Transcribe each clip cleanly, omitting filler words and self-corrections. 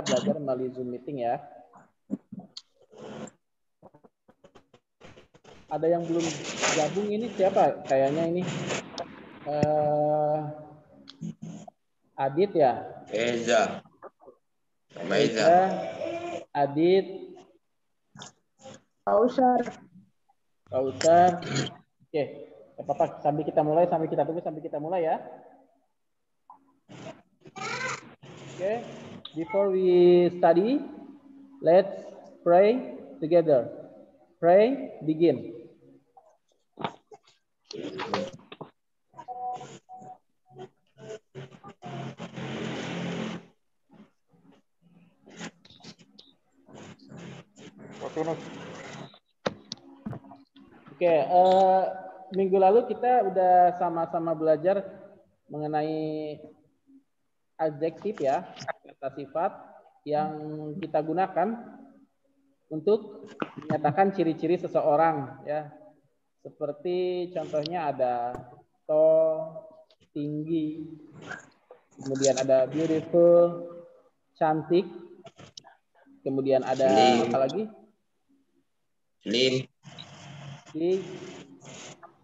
belajar melalui Zoom meeting ya. Ada yang belum gabung ini siapa? Kayaknya ini Adit ya? Eza. Eza, Adit, Kausar. Oke, apa-apa sambil kita mulai, sambil kita tunggu sambil kita mulai ya. Oke, before we study, let's pray together. Pray, begin. Oke, minggu lalu kita udah sama-sama belajar mengenai adjektif ya, kata sifat yang kita gunakan untuk menyatakan ciri-ciri seseorang ya. Seperti contohnya ada tall, tinggi, kemudian ada beautiful, cantik, kemudian ada apa lagi? Slim.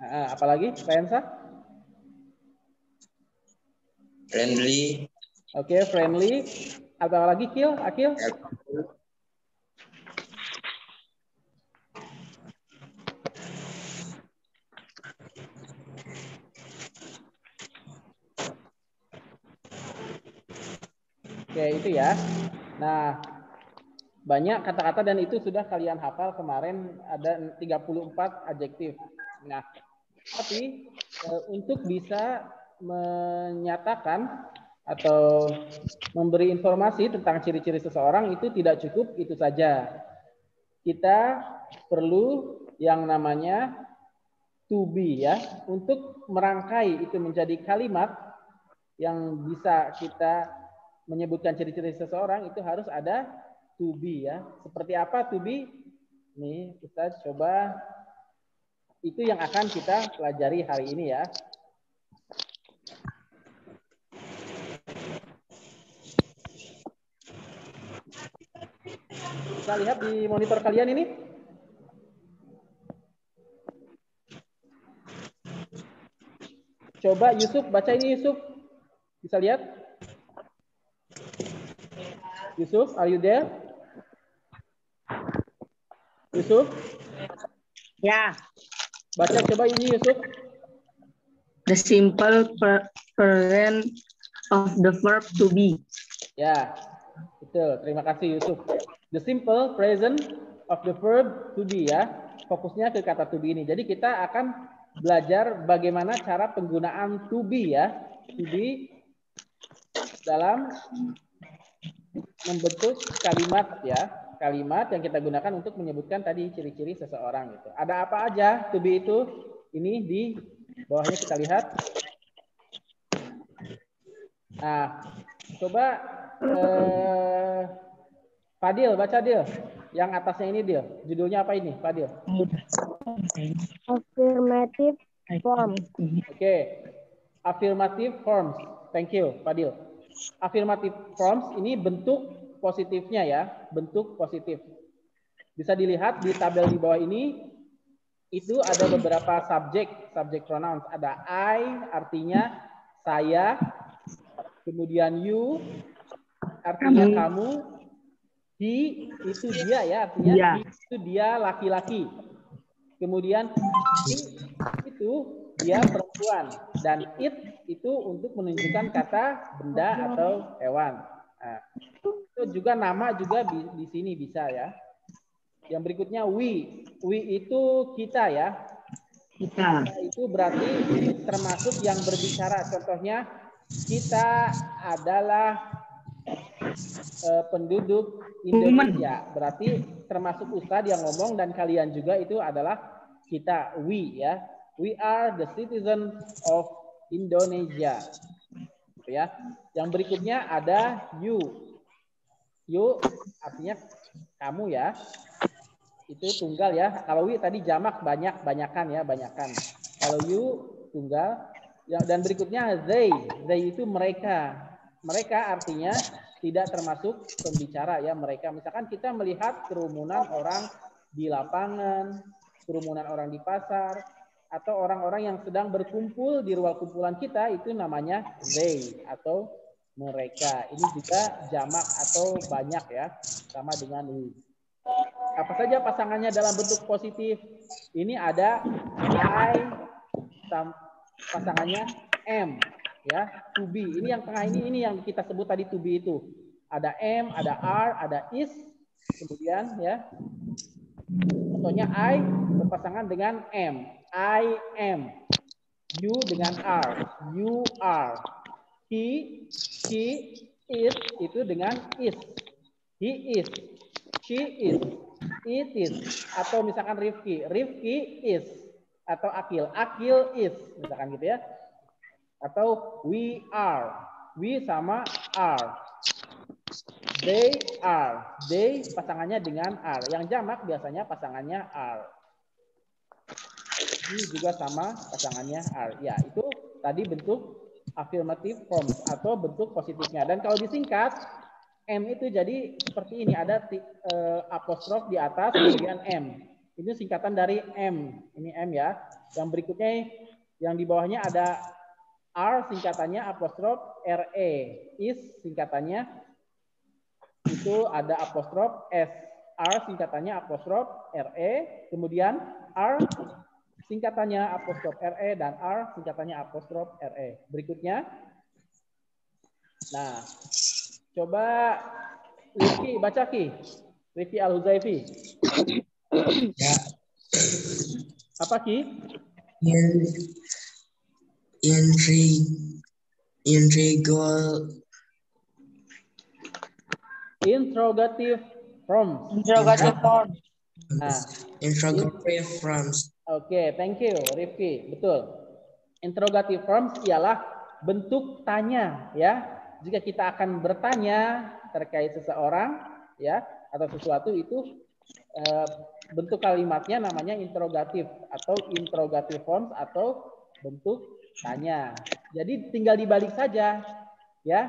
Apalagi, Rensa? Friendly. Oke, friendly. Apa lagi, Akil? Oke, itu ya. Nah, banyak kata-kata dan itu sudah kalian hafal kemarin ada 34 adjektif. Nah, tapi untuk bisa menyatakan atau memberi informasi tentang ciri-ciri seseorang itu tidak cukup itu saja. Kita perlu yang namanya to be ya, untuk merangkai itu menjadi kalimat yang bisa kita menyebutkan ciri-ciri seseorang itu harus ada to be ya. Seperti apa to be? Nih, kita coba itu yang akan kita pelajari hari ini ya. Bisa lihat di monitor kalian ini? Coba Yusuf, baca ini Yusuf. Bisa lihat? Yusuf, are you there? Yusuf? Ya. Baca coba ini Yusuf. The simple present of the verb to be. Ya, betul. Terima kasih Yusuf. The simple present of the verb to be ya. Fokusnya ke kata to be ini. Jadi kita akan belajar bagaimana cara penggunaan to be ya. To be dalam membentuk kalimat ya. Kalimat yang kita gunakan untuk menyebutkan tadi ciri-ciri seseorang gitu. Ada apa aja to be itu? Ini di bawahnya kita lihat. Nah, coba Fadil, baca Dil. Yang atasnya ini Dil. Judulnya apa ini, Fadil? Affirmative form. Oke. Affirmative forms. Thank you, Fadil. Affirmative forms ini bentuk positifnya ya, bentuk positif. Bisa dilihat di tabel di bawah ini, itu ada beberapa subjek pronouns. Ada I, artinya saya, kemudian you, artinya kamu, he, itu dia ya, artinya Ya. he, itu dia laki-laki. Kemudian he, itu dia perempuan. Dan it, itu untuk menunjukkan kata benda atau hewan. Nah, itu juga nama juga di sini bisa ya. Yang berikutnya we itu kita ya. Kita. Itu berarti termasuk yang berbicara. Contohnya kita adalah penduduk Indonesia. Berarti termasuk Ustadz yang ngomong dan kalian juga itu adalah kita, we ya. We are the citizens of Indonesia. Ya. Yang berikutnya ada you. You artinya kamu ya. Itu tunggal ya. Kalau we tadi jamak banyakan ya, banyakan. Kalau you tunggal. Ya, dan berikutnya they. They itu mereka. Mereka artinya tidak termasuk pembicara ya mereka. Misalkan kita melihat kerumunan orang di lapangan, kerumunan orang di pasar, atau orang-orang yang sedang berkumpul di ruang kumpulan kita, itu namanya they atau mereka. Ini juga jamak atau banyak ya, sama dengan we. Apa saja pasangannya dalam bentuk positif? Ini ada I, pasangannya am, ya, to be. Ini yang tengah ini yang kita sebut tadi to be itu. Ada am, ada are, ada is, kemudian ya. Contohnya I berpasangan dengan am. I am. You dengan are. You are. He, she is itu dengan is. He is. She is. It is. Atau misalkan Rifki. Rifki is. Atau Akil. Akil is. Misalkan gitu ya. Atau we are. We sama are. They are. They pasangannya dengan are. Yang jamak biasanya pasangannya are. Ini juga sama pasangannya are. Ya, itu tadi bentuk affirmative forms atau bentuk positifnya. Dan kalau disingkat, M itu jadi seperti ini. Ada apostrof di atas, kemudian M. Ini singkatan dari M. Ini M ya. Yang berikutnya, yang di bawahnya ada R singkatannya apostrof RE. Is singkatannya itu ada apostrof S. R singkatannya apostrof RE. Kemudian R singkatannya apostrof RE dan R singkatannya apostrof RE. Berikutnya. Nah, coba Rifki baca Ki. Rifki Al-Huzaifi. Ya. Apa Ki? Interrogative forms. Interrogative form. Nah, Interrogative forms. Oke, thank you Rifki. Betul. Interrogative forms ialah bentuk tanya ya. Jika kita akan bertanya terkait seseorang ya atau sesuatu itu bentuk kalimatnya namanya interrogatif atau interrogative forms atau bentuk tanya. Jadi tinggal dibalik saja ya.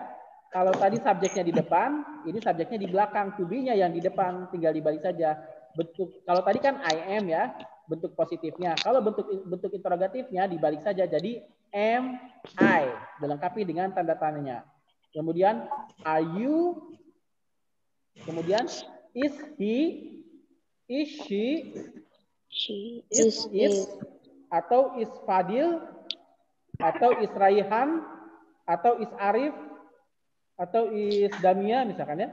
Kalau tadi subjeknya di depan, ini subjeknya di belakang, to be-nya yang di depan, tinggal dibalik saja. Bentuk kalau tadi kan I am ya, bentuk positifnya. Kalau bentuk interrogatifnya dibalik saja jadi am I, dilengkapi dengan tanda tanyanya. Kemudian are you? Kemudian is he? Is she? Is it? Atau is Fadil? Atau is Raihan? Atau is Arif? Atau is Damia misalkan ya.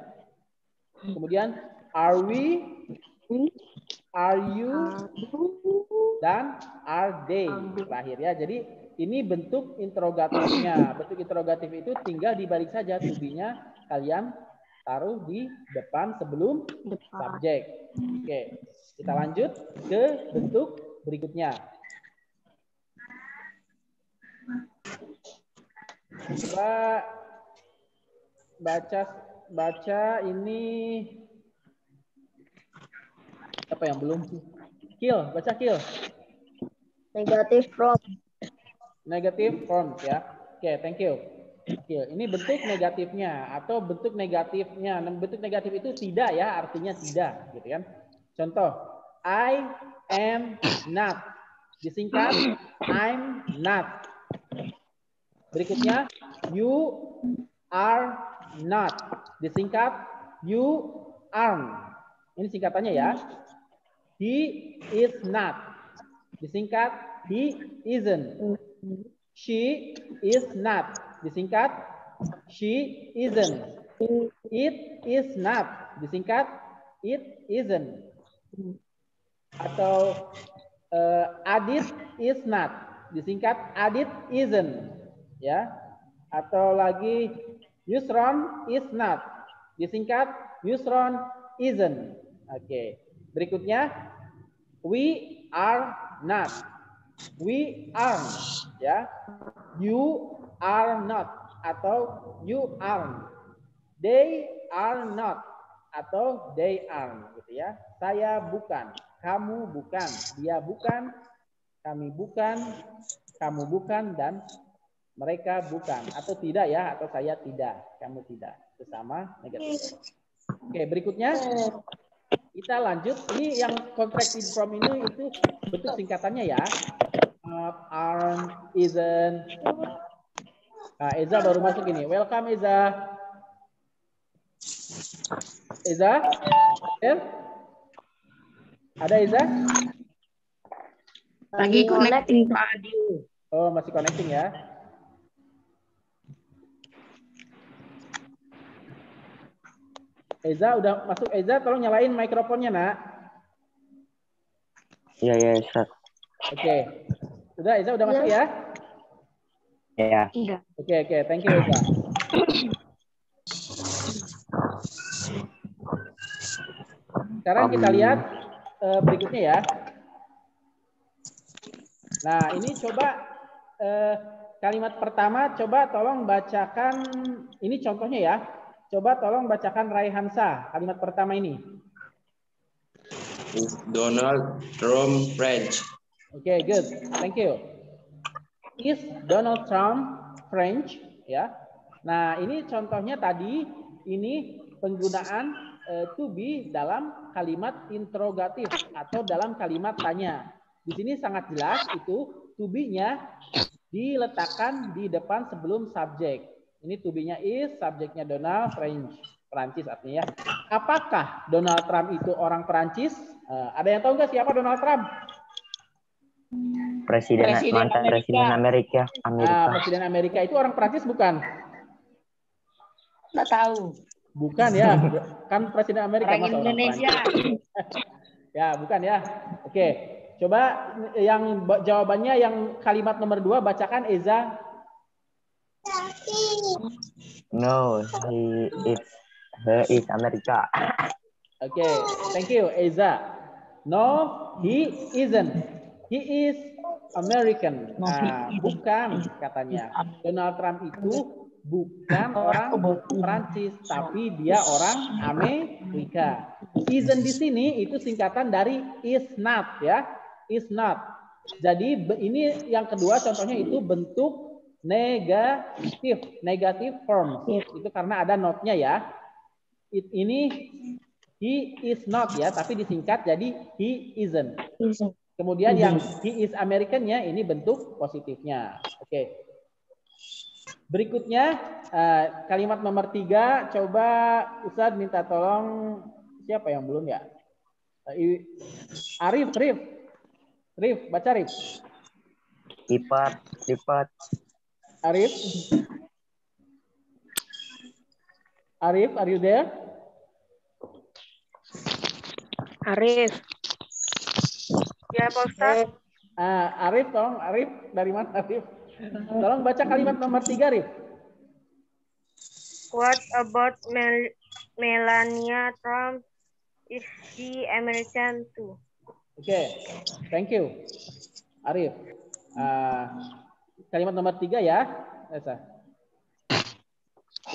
Kemudian are we? Are you? Dan are they terakhir ya. Jadi ini bentuk interrogatifnya. Bentuk interrogatif itu tinggal dibalik saja to be-nya kalian taruh di depan sebelum subjek. Oke, kita lanjut ke bentuk berikutnya. Coba baca ini apa yang belum? Kill, baca Kill. Negative form. Negative form ya. Oke, thank you. Kill. Ini bentuk negatifnya atau bentuk negatifnya. Bentuk negatif itu tidak ya, artinya tidak, gitu kan? Contoh, I am not. Disingkat, I'm not. Berikutnya, you are not. Disingkat, you aren't. Ini singkatannya ya. He is not. Disingkat, he isn't. She is not. Disingkat, she isn't. It is not. Disingkat, it isn't. Atau Adit is not. Disingkat, Adit isn't. Ya. Atau lagi Yusron is not. Disingkat, Yusron isn't. Oke. Berikutnya, we are not. We aren't. Ya. You are not atau you aren't. They are not atau they aren't gitu ya. Saya bukan, kamu bukan, dia bukan, kami bukan, kamu bukan dan Mereka bukan. Atau tidak ya, atau saya tidak. Kamu tidak. Itu sama negatif. Oke, berikutnya kita lanjut. Ini yang contracted from ini itu bentuk singkatannya ya. Aren't, isn't. Nah, Eza baru masuk ini. Welcome Eza. Eza? Ada Eza? Lagi connecting Pak Adi. Oh, masih connecting ya. Eza udah masuk. Eza tolong nyalain mikrofonnya, Nak. Iya, Ustaz. Oke. Udah Eza udah masuk ya? Iya. Oke, thank you Eza. Sekarang kita lihat berikutnya ya. Nah, ini coba kalimat pertama, coba tolong bacakan, ini contohnya ya. Coba tolong bacakan Raihansa, kalimat pertama ini. Donald Trump French. Oke, good. Thank you. Is Donald Trump French? Ya. Nah, ini contohnya tadi, ini penggunaan to be dalam kalimat interrogatif atau dalam kalimat tanya. Di sini sangat jelas itu to be-nya diletakkan di depan sebelum subjek. Ini to be-nya is, subjeknya Donald, French, Perancis artinya. Apakah Donald Trump itu orang Perancis? Ada yang tahu nggak siapa Donald Trump? Mantan Presiden Amerika. Presiden Amerika itu orang Perancis bukan? Nggak tahu. Bukan ya, kan Presiden Amerika. Orang Indonesia. Ya, bukan ya. Oke. Coba yang jawabannya yang kalimat nomor 2 bacakan Eza. No, he is America. Oke, thank you Eza. No, he isn't. He is American. Nah, bukan katanya. Donald Trump itu bukan orang Prancis, tapi dia orang Amerika. Isn't di sini itu singkatan dari is not ya. Is not. Jadi ini yang kedua contohnya itu bentuk negatif form. Itu karena ada not-nya ya. Ini he is not ya, tapi disingkat jadi he isn't. Kemudian yang he is American-nya ini bentuk positifnya. Oke. Berikutnya kalimat nomor 3, coba Ustadz minta tolong siapa yang belum ya? Rif, baca Rif. Lipat. Arif, are you there? Arif. Ya, Pak Ustaz. Arif, tolong. Arif, dari mana Arif? Tolong baca kalimat nomor 3, Arif. What about Melania Trump? Is she American too? Oke, thank you. Arif. Kalimat nomor 3 ya. Esa.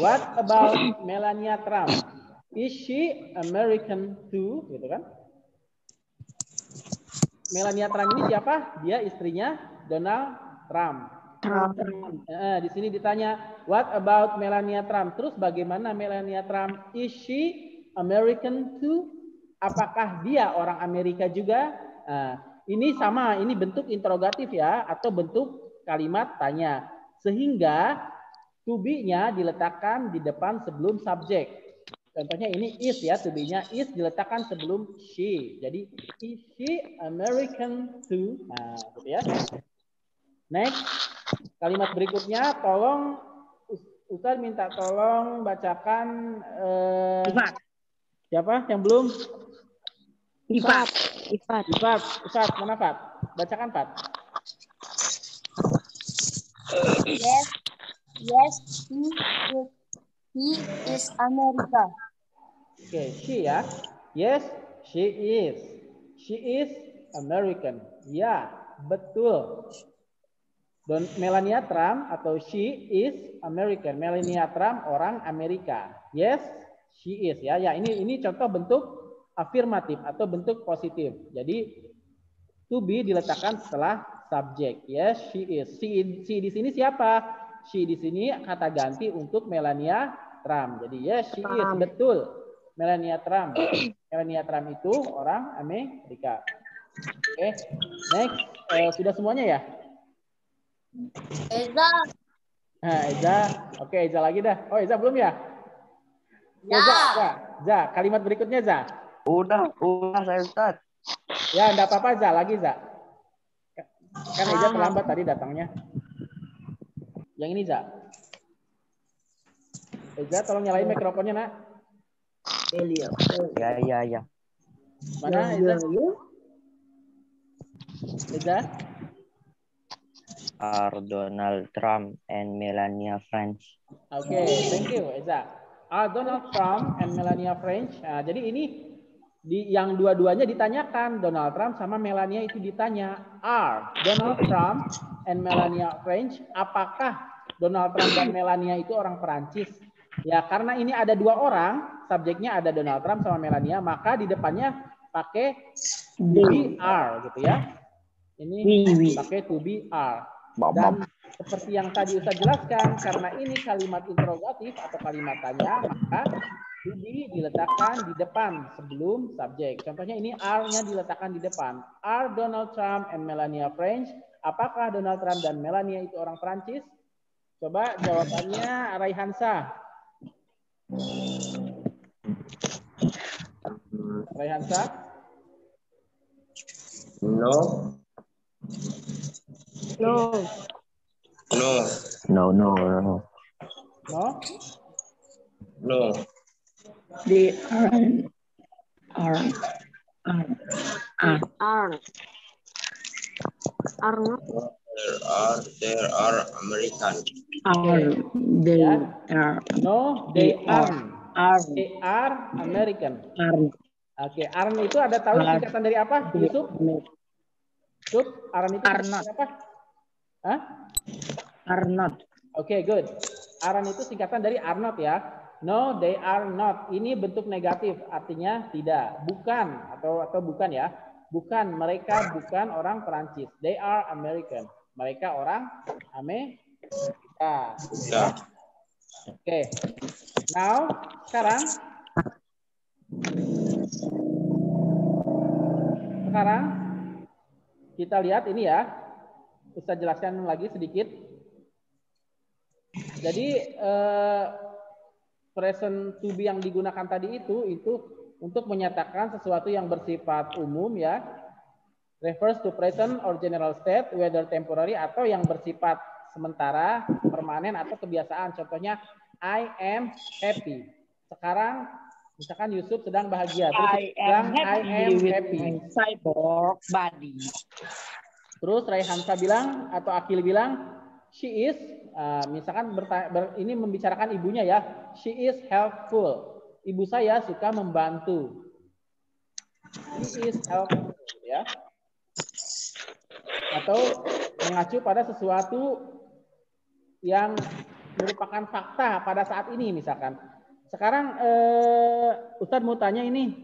What about Melania Trump? Is she American too? Gitu kan? Melania Trump ini siapa? Dia istrinya Donald Trump. Di sini ditanya, what about Melania Trump? Terus bagaimana Melania Trump? Is she American too? Apakah dia orang Amerika juga? Ini sama, ini bentuk interrogatif ya, atau bentuk kalimat tanya. Sehingga to be-nya diletakkan di depan sebelum subjek. Contohnya ini is ya, to be-nya is diletakkan sebelum she. Jadi is she American too? Nah, gitu ya. Next, kalimat berikutnya, tolong Ustaz minta tolong bacakan siapa yang belum? Ifat. Ustaz, mana Fat? Bacakan Fat. Yes, he is America. Oke, she ya. Yes, she is. She is American. Ya, betul. Melania Trump atau she is American. Melania Trump orang Amerika. Yes, she is ya. Ya, ini contoh bentuk afirmatif atau bentuk positif. Jadi to be diletakkan setelah subjek. Yes, she is. Si di sini siapa? she di sini kata ganti untuk Melania Trump. Jadi yes, she is, betul. Melania Trump. Melania Trump itu orang Amerika. Oke, next. Sudah semuanya ya? Eza. Nah, Eza. Oke, Eza lagi dah. Oh, Eza belum ya? Ya. Za. Kalimat berikutnya, Za. Udah saya Ustaz. Ya, enggak apa-apa, Za. Lagi, Za. Kan Eza terlambat tadi datangnya. Yang ini, Za. Eza, tolong nyalain mikrofonnya, Nak. Ya. Mana, Eza? Eza? Are Donald Trump and Melania French? Oke, thank you, Eza. Are Donald Trump and Melania French? Nah, jadi ini yang dua-duanya ditanyakan. Donald Trump sama Melania itu ditanya. Are Donald Trump and Melania French? Apakah Donald Trump dan Melania itu orang Perancis? Ya, karena ini ada dua orang, subjeknya ada Donald Trump sama Melania, maka di depannya pakai to be are gitu ya. Ini pakai to be are. Dan seperti yang tadi Ustaz jelaskan, karena ini kalimat interrogatif atau kalimat tanya, maka to be diletakkan di depan sebelum subjek. Contohnya ini are-nya diletakkan di depan. Are Donald Trump and Melania French? Apakah Donald Trump dan Melania itu orang Perancis? Coba jawabannya Raihansa. Raihansa? No. No. No? No. They are Not. There are American. they Ya. are No, they aren't. are They are American. Oke, aren't itu ada tahu Are. singkatan dari apa? Yusuf? Yusuf, aren't itu Are singkatan not. dari apa? Hah? are not Oke, good. Aren't itu singkatan dari are not ya. No, they are not. Ini bentuk negatif, artinya tidak, bukan atau bukan ya. Bukan, mereka bukan orang Perancis. They are American. Mereka orang Amerika. Ya. Oke. Now, sekarang kita lihat ini ya. Ustaz jelaskan lagi sedikit. Jadi present to be yang digunakan tadi itu untuk menyatakan sesuatu yang bersifat umum ya. Refers to present or general state, whether temporary atau yang bersifat sementara, permanen atau kebiasaan. Contohnya I am happy. Sekarang misalkan Yusuf sedang bahagia. Terus I am happy. cyborg body. Terus Raihansa bilang atau Akil bilang she is, misalkan ini membicarakan ibunya ya. She is helpful. Ibu saya suka membantu. She is helpful ya. Atau mengacu pada sesuatu yang merupakan fakta pada saat ini misalkan. Sekarang Ustadz mau tanya ini.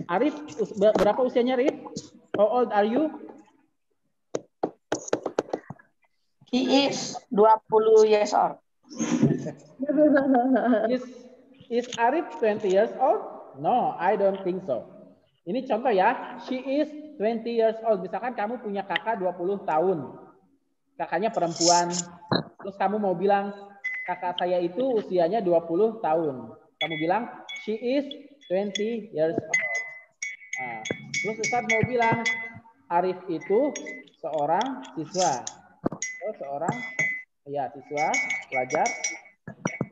Arif, berapa usianya Arif? How old are you? He is 20 years old. Is Arif 20 years old? No, I don't think so. Ini contoh ya. She is 20 years old. Misalkan kamu punya kakak 20 tahun. Kakaknya perempuan. Terus kamu mau bilang, kakak saya itu usianya 20 tahun. Kamu bilang, she is 20 years old. Nah, terus Ustaz mau bilang, Arif itu seorang siswa. Seorang siswa, pelajar.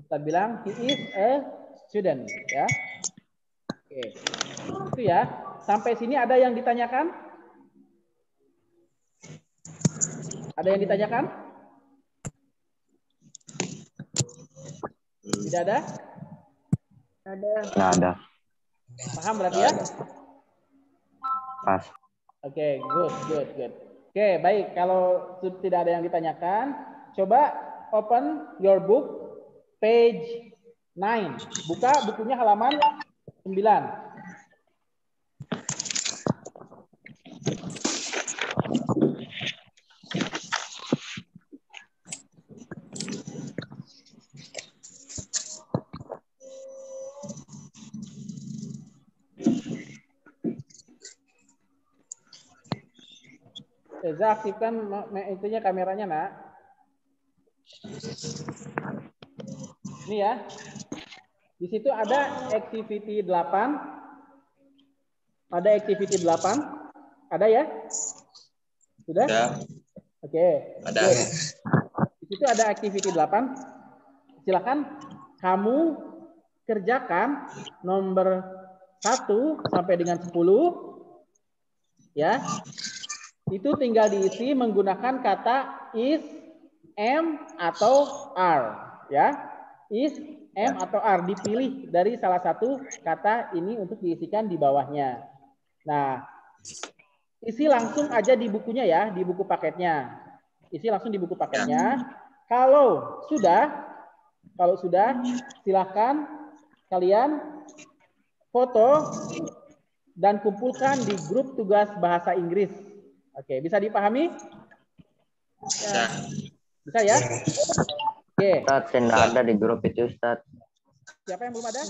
Ustaz bilang, he is a student. Ya. Oke. Itu ya. Sampai sini ada yang ditanyakan? Ada yang ditanyakan? Tidak ada? Nggak ada. Paham berarti ya? Pas. Oke, good. Oke, baik. Kalau tidak ada yang ditanyakan, coba open your book page 9. Buka bukunya halaman 9. Eza aktifkan itunya kameranya, Nak. Ini ya. Di situ ada activity 8. Ada activity 8. Ada ya? Sudah? Ada. Oke. Ada. Good. Di situ ada activity 8. Silakan kamu kerjakan nomor 1 sampai dengan 10. Ya. Itu tinggal diisi menggunakan kata is, am, atau are. Ya. Is, am, atau are. Dipilih dari salah satu kata ini untuk diisikan di bawahnya. Nah, isi langsung aja di bukunya ya, di buku paketnya. Isi langsung di buku paketnya. Kalau sudah, silakan kalian foto dan kumpulkan di grup tugas bahasa Inggris. Oke, bisa dipahami? Bisa. Bisa ya? Oke. Ustaz, tidak ada di grup itu, Ustaz. Siapa yang belum ada?